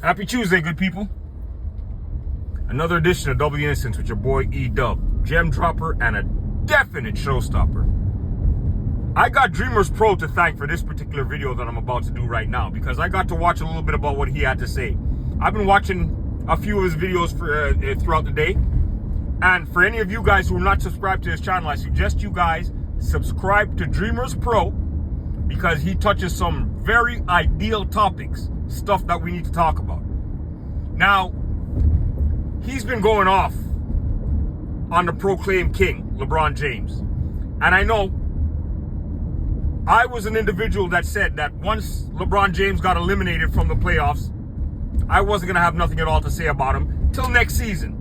Happy Tuesday, good people. Another edition of Double the Innocence with your boy E-Dub, gem dropper and a definite showstopper. I got Dreamers Pro to thank for this particular video that I'm about to do right now because I got to watch a little bit about what he had to say. I've been watching a few of his videos throughout the day. And for any of you guys who are not subscribed to his channel, I suggest you guys subscribe to Dreamers Pro because he touches some very ideal topics, stuff that we need to talk about. Now, he's been going off on the proclaimed king, LeBron James. And I know I was an individual that said that once LeBron James got eliminated from the playoffs, I wasn't going to have nothing at all to say about him till next season.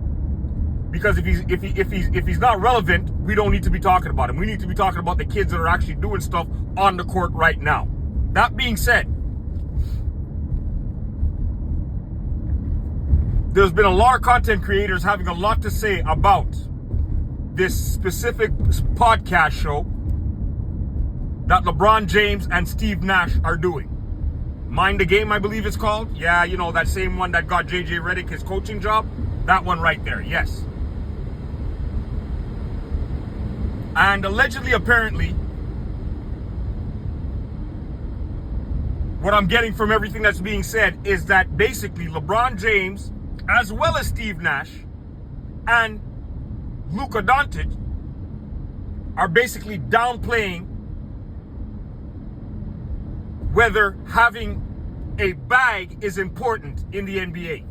Because if he's not relevant, we don't need to be talking about him. We need to be talking about the kids that are actually doing stuff on the court right now. That being said, there's been a lot of content creators having a lot to say about this specific podcast show that LeBron James and Steve Nash are doing. Mind the Game, I believe it's called. Yeah, you know, that same one that got JJ Redick his coaching job. That one right there, yes. And allegedly, apparently, what I'm getting from everything that's being said is that basically LeBron James, as well as Steve Nash and Luka Doncic, are basically downplaying whether having a bag is important in the NBA.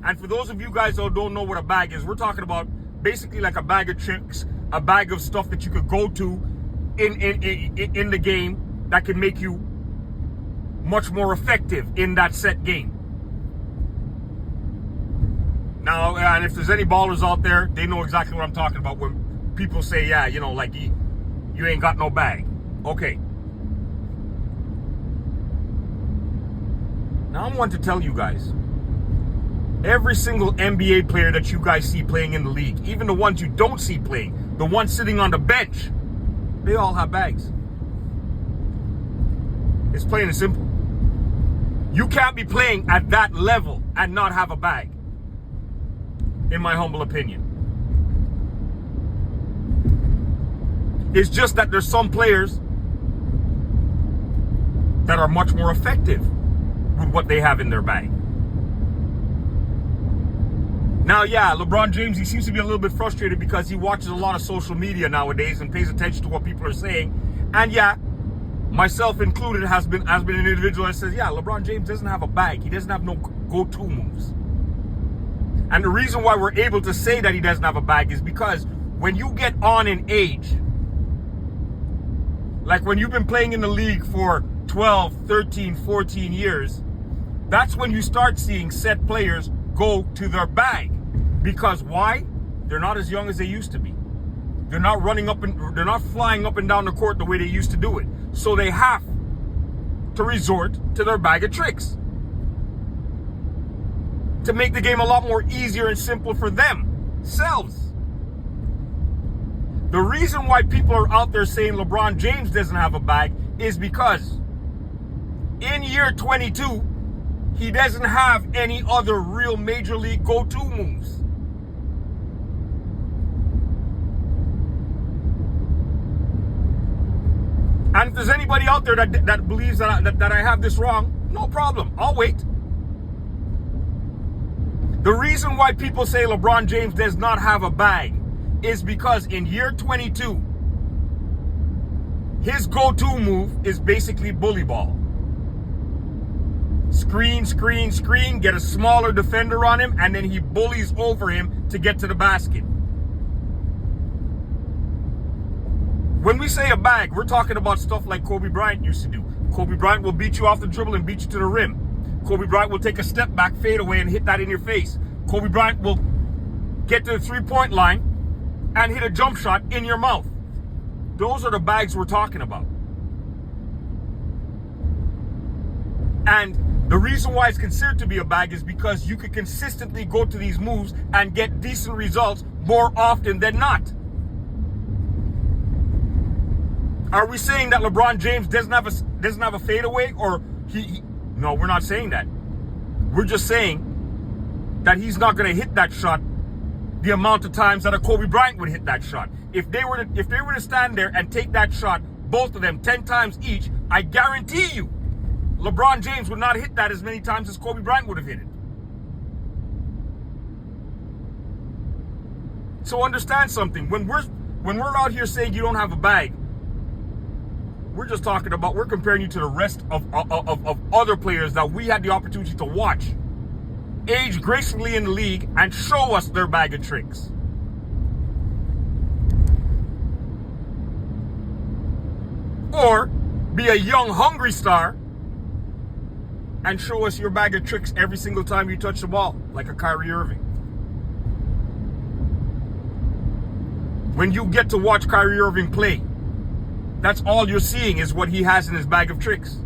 And for those of you guys who don't know what a bag is, we're talking about basically like a bag of tricks, a bag of stuff that you could go to in the game that can make you much more effective in that set game. Now, and if there's any ballers out there, they know exactly what I'm talking about when people say, yeah, you know, like you ain't got no bag. Okay. Now I want to tell you guys, every single NBA player that you guys see playing in the league, even the ones you don't see playing, the ones sitting on the bench, they all have bags. It's plain and simple. You can't be playing at that level and not have a bag, in my humble opinion. It's just that there's some players that are much more effective with what they have in their bag. Now, yeah, LeBron James, he seems to be a little bit frustrated because he watches a lot of social media nowadays and pays attention to what people are saying. And yeah, myself included, has been an individual that says, yeah, LeBron James doesn't have a bag. He doesn't have no go-to moves. And the reason why we're able to say that he doesn't have a bag is because when you get on in age, like when you've been playing in the league for 12, 13, 14 years, that's when you start seeing set players go to their bag. Because why? They're not as young as they used to be. They're not they're not flying up and down the court the way they used to do it. So they have to resort to their bag of tricks to make the game a lot more easier and simple for themselves. The reason why people are out there saying LeBron James doesn't have a bag is because in year 22, he doesn't have any other real major league go-to moves. And if there's anybody out there that believes that I have this wrong, no problem. I'll wait. The reason why people say LeBron James does not have a bag is because in year 22, his go-to move is basically bully ball. Screen, screen, screen, get a smaller defender on him, and then he bullies over him to get to the basket. When we say a bag, we're talking about stuff like Kobe Bryant used to do. Kobe Bryant will beat you off the dribble and beat you to the rim. Kobe Bryant will take a step back, fade away, and hit that in your face. Kobe Bryant will get to the three-point line and hit a jump shot in your mouth. Those are the bags we're talking about. And the reason why it's considered to be a bag is because you could consistently go to these moves and get decent results more often than not. Are we saying that LeBron James doesn't have a fadeaway, or he? No, we're not saying that. We're just saying that he's not going to hit that shot the amount of times that a Kobe Bryant would hit that shot. If they were to stand there and take that shot, both of them 10 times each, I guarantee you, LeBron James would not hit that as many times as Kobe Bryant would have hit it. So understand something. When we're out here saying you don't have a bag, we're just talking about, we're comparing you to the rest of other players that we had the opportunity to watch age gracefully in the league and show us their bag of tricks. Or be a young, hungry star and show us your bag of tricks every single time you touch the ball, like a Kyrie Irving. When you get to watch Kyrie Irving play, that's all you're seeing is what he has in his bag of tricks.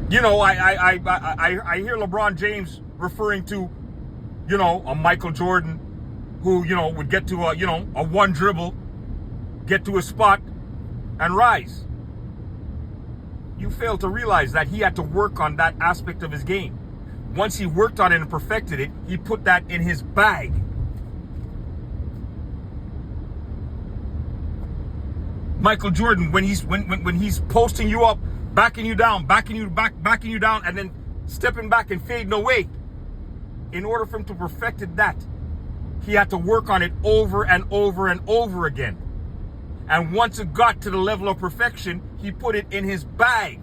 You know, I hear LeBron James referring to, you know, a Michael Jordan who, you know, would get to a one dribble, get to a spot and rise. You fail to realize that he had to work on that aspect of his game. Once he worked on it and perfected it, he put that in his bag. Michael Jordan, when he's posting you up, backing you down, backing you down, and then stepping back and fading away. In order for him to perfect that, he had to work on it over and over and over again. And once it got to the level of perfection, he put it in his bag.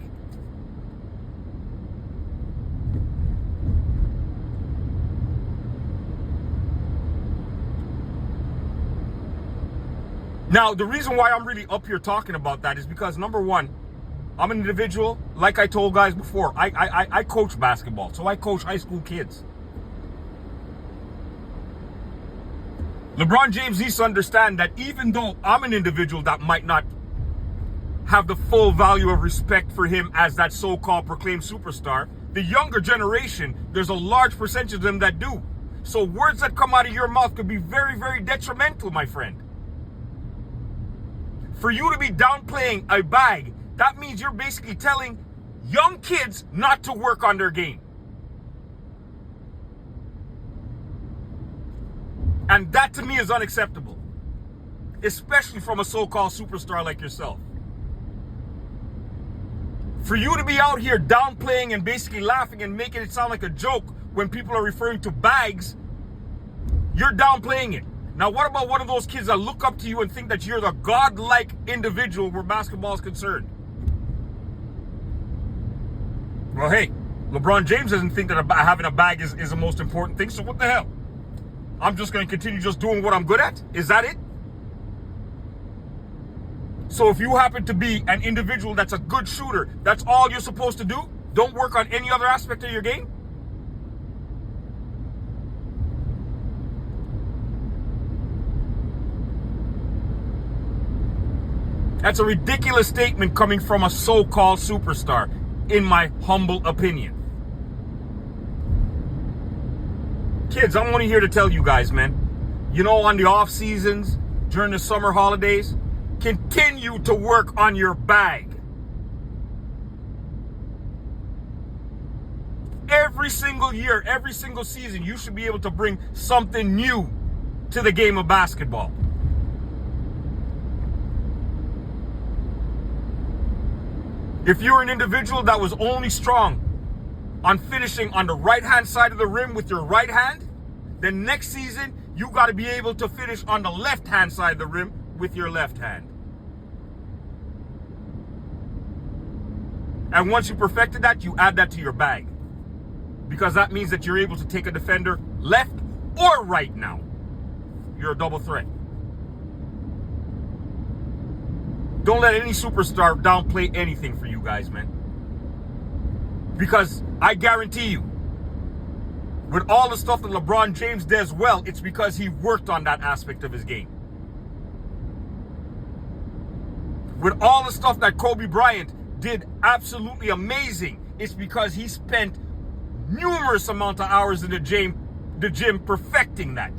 Now, the reason why I'm really up here talking about that is because, number one, I'm an individual, like I told guys before, I coach basketball, so I coach high school kids. LeBron James needs to understand that even though I'm an individual that might not have the full value of respect for him as that so-called proclaimed superstar, the younger generation, there's a large percentage of them that do. So words that come out of your mouth could be very, very detrimental, my friend. For you to be downplaying a bag, that means you're basically telling young kids not to work on their game. And that to me is unacceptable, especially from a so-called superstar like yourself. For you to be out here downplaying and basically laughing and making it sound like a joke when people are referring to bags, you're downplaying it. Now, what about one of those kids that look up to you and think that you're the godlike individual where basketball is concerned? Well, hey, LeBron James doesn't think that having a bag is the most important thing, so what the hell? I'm just going to continue just doing what I'm good at? Is that it? So if you happen to be an individual that's a good shooter, that's all you're supposed to do? Don't work on any other aspect of your game? That's a ridiculous statement coming from a so-called superstar, in my humble opinion. Kids, I'm only here to tell you guys, man, you know, on the off seasons, during the summer holidays, continue to work on your bag. Every single year, every single season, you should be able to bring something new to the game of basketball. If you're an individual that was only strong on finishing on the right-hand side of the rim with your right hand, then next season, you got to be able to finish on the left-hand side of the rim with your left hand. And once you perfected that, you add that to your bag. Because that means that you're able to take a defender left or right now. You're a double threat. Don't let any superstar downplay anything for you guys, man. Because I guarantee you, with all the stuff that LeBron James does well, it's because he worked on that aspect of his game. With all the stuff that Kobe Bryant did absolutely amazing, it's because he spent numerous amount of hours in the gym perfecting that.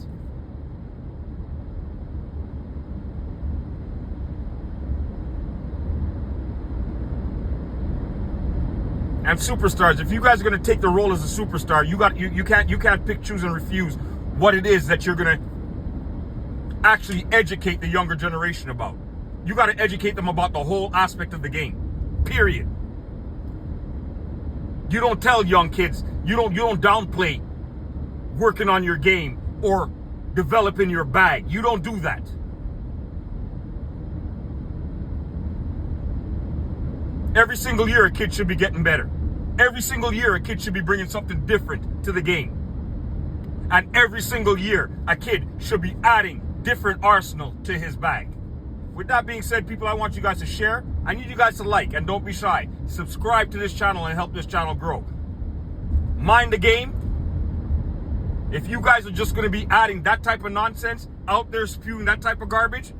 And superstars, if you guys are gonna take the role as a superstar, you can't pick, choose, and refuse what it is that you're gonna actually educate the younger generation about. You gotta educate them about the whole aspect of the game. Period. You don't tell young kids, you don't downplay working on your game or developing your bag. You don't do that. Every single year, a kid should be getting better. Every single year, a kid should be bringing something different to the game. And every single year, a kid should be adding different arsenal to his bag. With that being said, people, I want you guys to share. I need you guys to like, and don't be shy. Subscribe to this channel and help this channel grow. Mind the game. If you guys are just going to be adding that type of nonsense, out there spewing that type of garbage,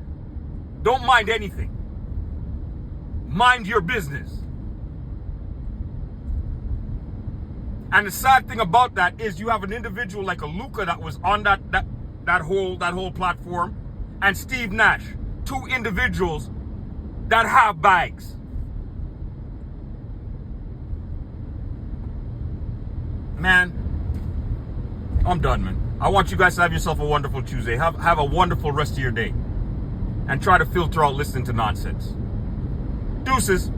don't mind anything. Mind your business. And the sad thing about that is you have an individual like a Luka that was on that whole platform, and Steve Nash, two individuals that have bags. Man, I'm done, man. I want you guys to have yourself a wonderful Tuesday. Have a wonderful rest of your day. And try to filter out listening to nonsense. Deuces.